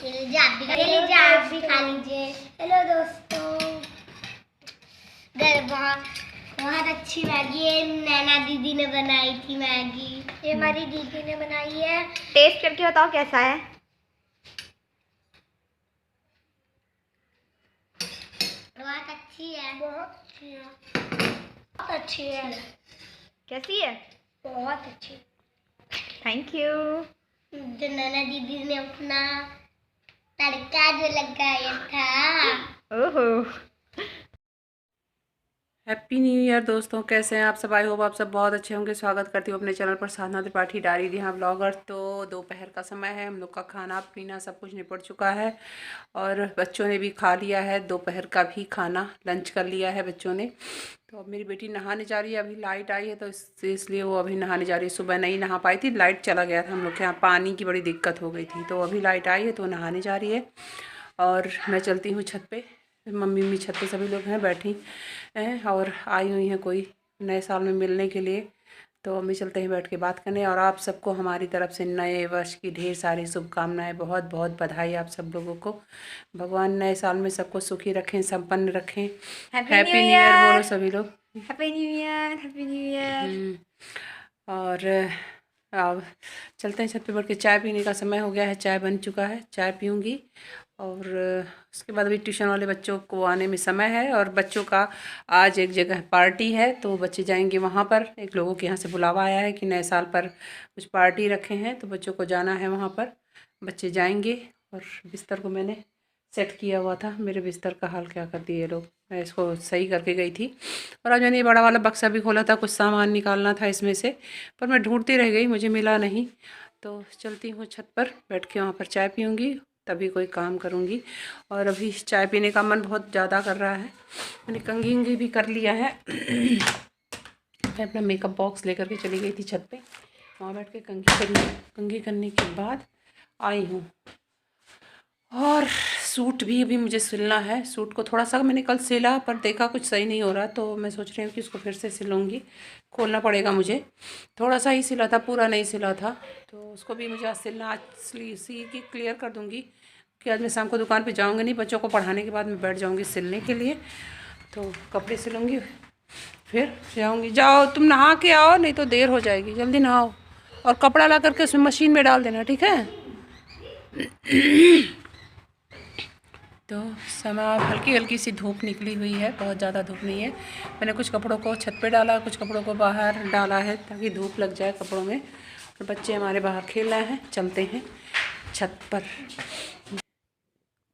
आप भी खा लीजिए। हेलो दोस्तों, बहुत अच्छी मैगी है, नैना दीदी ने बनाई थी मैगी। ये हमारी दीदी ने बनाई है। टेस्ट करके बताओ कैसा है। बहुत अच्छी है, बहुत अच्छी है, बहुत अच्छी है। कैसी है? बहुत अच्छी। Thank you. जो नैना दीदी ने अपना तड़का जो लगाया था। ओहो, हैप्पी न्यू ईयर दोस्तों, कैसे हैं आप सब? आई होप आप सब बहुत अच्छे होंगे। स्वागत करती हूँ अपने चैनल पर साधना त्रिपाठी डायरी दी हाँ ब्लॉगर। तो दोपहर का समय है, हम लोग का खाना पीना सब कुछ निपट चुका है और बच्चों ने भी खा लिया है। दोपहर का भी खाना लंच कर लिया है बच्चों ने। तो अब मेरी बेटी नहाने जा रही है, अभी लाइट आई है तो इसलिए वो अभी नहाने जा रही है। सुबह नहीं नहा पाई थी, लाइट चला गया था, हम लोग के यहाँ पानी की बड़ी दिक्कत हो गई थी। तो अभी लाइट आई है तो नहाने जा रही है और मैं चलती हूँ छत पे। मम्मी छत पे सभी लोग हैं बैठी हैं और आई हुई हैं कोई नए साल में मिलने के लिए। तो मम्मी चलते हैं बैठ के बात करने। और आप सबको हमारी तरफ से नए वर्ष की ढेर सारी शुभकामनाएं, बहुत बहुत बधाई आप सब लोगों को। भगवान नए साल में सबको सुखी रखें, संपन्न रखें। हैप्पी न्यू ईयर बोलो सभी लोग। Happy new year, happy new year. और अब चलते हैं छत पे बैठ के। चाय पीने का समय हो गया है, चाय बन चुका है, चाय पीऊँगी और उसके बाद अभी ट्यूशन वाले बच्चों को आने में समय है। और बच्चों का आज एक जगह पार्टी है तो बच्चे जाएंगे वहाँ पर। एक लोगों के यहाँ से बुलावा आया है कि नए साल पर कुछ पार्टी रखे हैं तो बच्चों को जाना है वहाँ पर। बच्चे जाएंगे और बिस्तर को मैंने सेट किया हुआ था। मेरे बिस्तर का हाल क्या कर दिए ये लोग। मैं इसको सही करके गई थी और आज मैंने ये बड़ा वाला बक्सा भी खोला था, कुछ सामान निकालना था इसमें से, पर मैं ढूंढती रह गई, मुझे मिला नहीं। तो चलती हूँ छत पर, बैठ के वहाँ पर चाय पीऊँगी, तभी कोई काम करूँगी। और अभी चाय पीने का मन बहुत ज़्यादा कर रहा है। मैंने कंघी उंघी भी कर लिया है। मैं अपना मेकअप बॉक्स लेकर के चली गई थी छत पे, वहाँ बैठ के कंघी करने के बाद आई हूँ। और सूट भी अभी मुझे सिलना है। सूट को थोड़ा सा मैंने कल सिला पर देखा कुछ सही नहीं हो रहा, तो मैं सोच रही हूँ कि उसको फिर से सिलूँगी। खोलना पड़ेगा मुझे, थोड़ा सा ही सिला था, पूरा नहीं सिला था। तो उसको भी मुझे आज सिलना, आज सी के क्लियर कर दूँगी कि आज मैं शाम को दुकान पे जाऊँगी नहीं, बच्चों को पढ़ाने के बाद मैं बैठ जाऊँगी सिलने के लिए। तो कपड़े सिलूँगी फिर जाऊँगी। जाओ तुम नहा के आओ, नहीं तो देर हो जाएगी, जल्दी नहाओ और कपड़ा ला करके उसमें मशीन में डाल देना, ठीक है। तो समय हल्की हल्की सी धूप निकली हुई है, बहुत ज़्यादा धूप नहीं है। मैंने कुछ कपड़ों को छत पे डाला, कुछ कपड़ों को बाहर डाला है ताकि धूप लग जाए कपड़ों में। और बच्चे हमारे बाहर खेल रहे हैं, चलते हैं छत पर।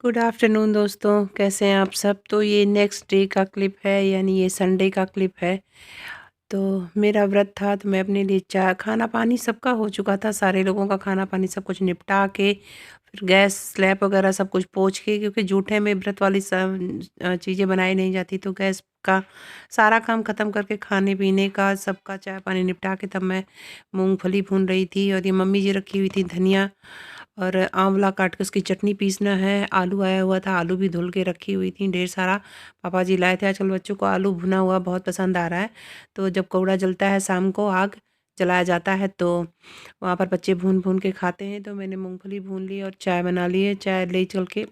गुड आफ्टरनून दोस्तों, कैसे हैं आप सब? तो ये नेक्स्ट डे का क्लिप है, यानी ये संडे का क्लिप है। तो मेरा व्रत था तो मैं अपने लिए चाय, खाना पानी सबका हो चुका था, सारे लोगों का खाना पानी सब कुछ निपटा के फिर गैस स्लैब वगैरह सब कुछ पोंछ के, क्योंकि जूठे में व्रत वाली सब चीज़ें बनाई नहीं जाती, तो गैस का सारा काम ख़त्म करके खाने पीने का सबका चाय पानी निपटा के तब मैं मूंगफली भून रही थी। और ये मम्मी जी रखी हुई थी धनिया और आंवला काट के उसकी चटनी पीसना है। आलू आया हुआ था, आलू भी धुल के रखी हुई थी ढेर सारा, पापा जी लाए थे। आजकल बच्चों को आलू भुना हुआ बहुत पसंद आ रहा है, तो जब कौड़ा जलता है शाम को, आग जलाया जाता है, तो वहाँ पर बच्चे भून भून के खाते हैं। तो मैंने मूंगफली भून ली और चाय बना ली है। चाय ले चल के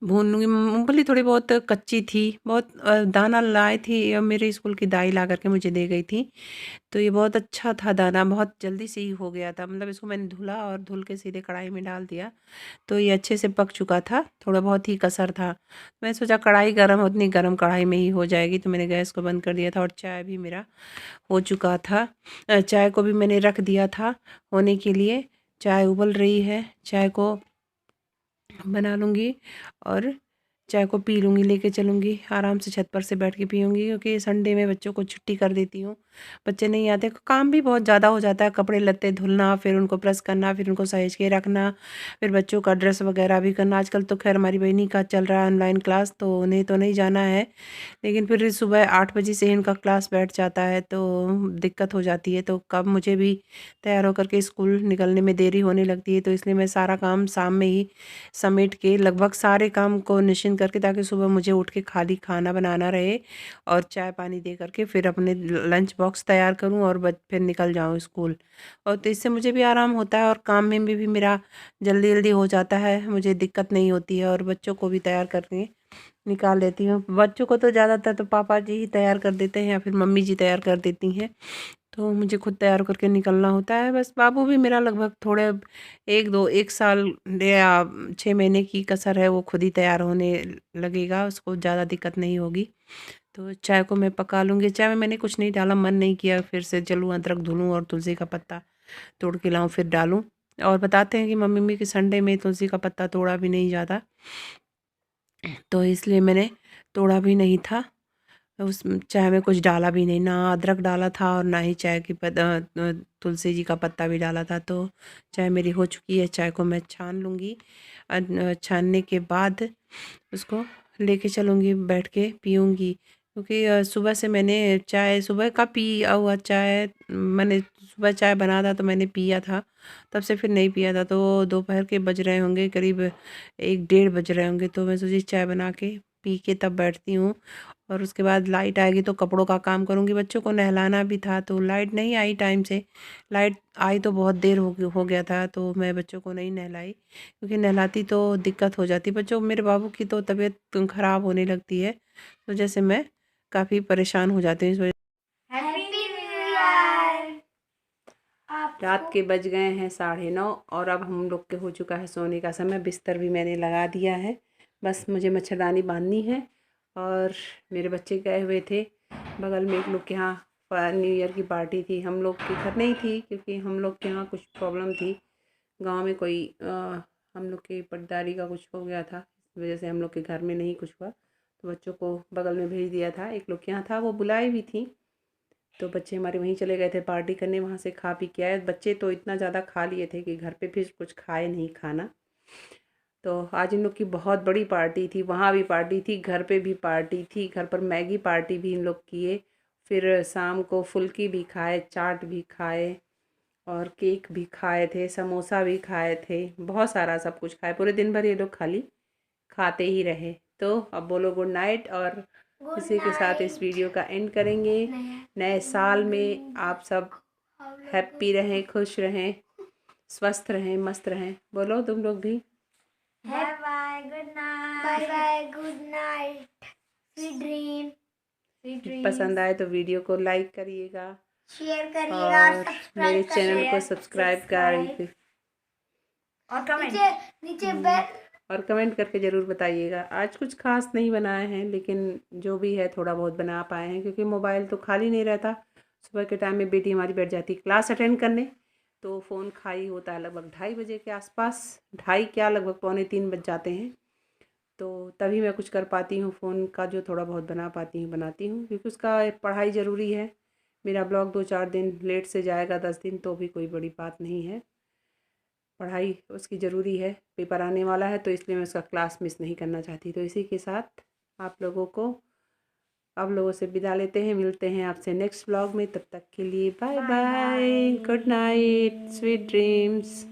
भून लूँगी। मूँगफली थोड़ी बहुत कच्ची थी, बहुत दाना लाई थी, मेरे स्कूल की दाई ला करके मुझे दे गई थी। तो ये बहुत अच्छा था दाना, बहुत जल्दी से ही हो गया था। मतलब इसको मैंने धुला और धुल के सीधे कढ़ाई में डाल दिया तो ये अच्छे से पक चुका था, थोड़ा बहुत ही कसर था। मैं सोचा कढ़ाई गर्म, उतनी गर्म कढ़ाई में ही हो जाएगी, तो मैंने गैस को बंद कर दिया था और चाय भी मेरा हो चुका था। चाय को भी मैंने रख दिया था होने के लिए। चाय उबल रही है, चाय को बना लूँगी और चाय को पी लूँगी, लेके चलूँगी आराम से छत पर से बैठ के पीऊँगी, क्योंकि संडे में बच्चों को छुट्टी कर देती हूँ। बच्चे नहीं आते, काम भी बहुत ज़्यादा हो जाता है, कपड़े लत्ते धुलना, फिर उनको प्रेस करना, फिर उनको सहेज के रखना, फिर बच्चों का ड्रेस वगैरह भी करना। आजकल तो खैर हमारी बहनी का चल रहा है ऑनलाइन क्लास, तो उन्हें तो नहीं जाना है, लेकिन फिर सुबह 8 बजे से ही उनका क्लास बैठ जाता है तो दिक्कत हो जाती है। तो कब मुझे भी तैयार होकर के स्कूल निकलने में देरी होने लगती है, तो इसलिए मैं सारा काम शाम में ही समेट के लगभग सारे काम को निश्चिंत टिफ़िन करके, ताकि सुबह मुझे उठ के खाली खाना बनाना रहे और चाय पानी दे करके फिर अपने लंच बॉक्स तैयार करूं और फिर निकल जाऊं स्कूल। और तो इससे मुझे भी आराम होता है और काम में भी मेरा जल्दी जल्दी हो जाता है, मुझे दिक्कत नहीं होती है और बच्चों को भी तैयार करके निकाल लेती हूँ। बच्चों को तो ज़्यादातर तो पापा जी ही तैयार कर देते हैं या फिर मम्मी जी तैयार कर देती हैं, तो मुझे खुद तैयार करके निकलना होता है। बस बाबू भी मेरा लगभग थोड़े 1 साल या 6 महीने की कसर है, वो खुद ही तैयार होने लगेगा, उसको ज़्यादा दिक्कत नहीं होगी। तो चाय को मैं पका लूँगी। चाय में मैंने कुछ नहीं डाला, मन नहीं किया फिर से चलूँ अदरक धुलूँ और तुलसी का पत्ता तोड़ के लाऊँ फिर डालूँ। और बताते हैं कि मम्मी की संडे में तुलसी का पत्ता तोड़ा भी नहीं जाता, तो इसलिए मैंने तोड़ा भी नहीं था। उस चाय में कुछ डाला भी नहीं, ना अदरक डाला था और ना ही चाय की तुलसी जी का पत्ता भी डाला था। तो चाय मेरी हो चुकी है, चाय को मैं छान लूँगी। छानने के बाद उसको लेके चलूँगी, बैठ के पीऊँगी, क्योंकि सुबह से मैंने चाय सुबह का पिया हुआ चाय, मैंने सुबह चाय बना था तो मैंने पिया था, तब से फिर नहीं पिया था। तो दोपहर के बज रहे होंगे करीब 1 डेढ़ बज रहे होंगे, तो मैं सोची चाय बना के पी के तब बैठती हूँ। और उसके बाद लाइट आएगी तो कपड़ों का काम करूँगी। बच्चों को नहलाना भी था तो लाइट नहीं आई टाइम से, लाइट आई तो बहुत देर हो गया था, तो मैं बच्चों को नहीं नहलाई, क्योंकि नहलाती तो दिक्कत हो जाती। बच्चों मेरे बाबू की तो तबीयत ख़राब होने लगती है, तो जैसे मैं काफ़ी परेशान हो जाती हूँ इस वजह। Happy new year. रात के बज गए हैं 9:30 और अब हम लोग के हो चुका है सोने का समय। बिस्तर भी मैंने लगा दिया है, बस मुझे मच्छरदानी बांधनी है। और मेरे बच्चे गए हुए थे बगल में एक लोग के यहाँ, न्यू ईयर की पार्टी थी, हम लोग के घर नहीं थी, क्योंकि हम लोग के यहाँ कुछ प्रॉब्लम थी गांव में, कोई हम लोग के पटदारी का कुछ हो गया था, इस वजह से हम लोग के घर में नहीं कुछ हुआ, तो बच्चों को बगल में भेज दिया था। एक लोग के यहाँ था, वो बुलाई भी थी, तो बच्चे हमारे वहीं चले गए थे पार्टी करने, वहाँ से खा पी के आए। बच्चे तो इतना ज़्यादा खा लिए थे कि घर पे फिर कुछ खाए नहीं खाना। तो आज इन लोग की बहुत बड़ी पार्टी थी, वहाँ भी पार्टी थी, घर पे भी पार्टी थी, घर पर मैगी पार्टी भी इन लोग किए, फिर शाम को फुल्की भी खाए, चाट भी खाए और केक भी खाए थे, समोसा भी खाए थे, बहुत सारा सब कुछ खाए। पूरे दिन भर ये लोग खाली खाते ही रहे। तो अब बोलो गुड नाइट, और इसी के साथ इस वीडियो का एंड करेंगे। नए साल में आप सब हैप्पी रहें, खुश रहें, स्वस्थ रहें, मस्त रहें। बोलो तुम लोग भी। Bye bye, good night. Bye bye, good night, sweet dream. पसंद आए तो वीडियो को लाइक करिएगा, शेयर करिएगा और मेरे चैनल को सब्सक्राइब करिए और कमेंट नीचे बेल और कमेंट करके ज़रूर बताइएगा। आज कुछ खास नहीं बनाए हैं, लेकिन जो भी है थोड़ा बहुत बना पाए हैं, क्योंकि मोबाइल तो खाली नहीं रहता। सुबह के टाइम में बेटी हमारी बैठ जाती क्लास अटेंड करने, तो फ़ोन खाली होता है लगभग 2:30 के आसपास, 2:30 क्या लगभग 2:45 बज जाते हैं, तो तभी मैं कुछ कर पाती हूँ। फ़ोन का जो थोड़ा बहुत बना पाती हूँ बनाती हूँ, क्योंकि उसका पढ़ाई ज़रूरी है। मेरा ब्लॉग 2-4 दिन लेट से जाएगा, 10 दिन, तो भी कोई बड़ी बात नहीं है, पढ़ाई उसकी ज़रूरी है। पेपर आने वाला है, तो इसलिए मैं उसका क्लास मिस नहीं करना चाहती। तो इसी के साथ आप लोगों से विदा लेते हैं, मिलते हैं आपसे नेक्स्ट व्लॉग में। तब तक के लिए bye bye, good night, sweet dreams.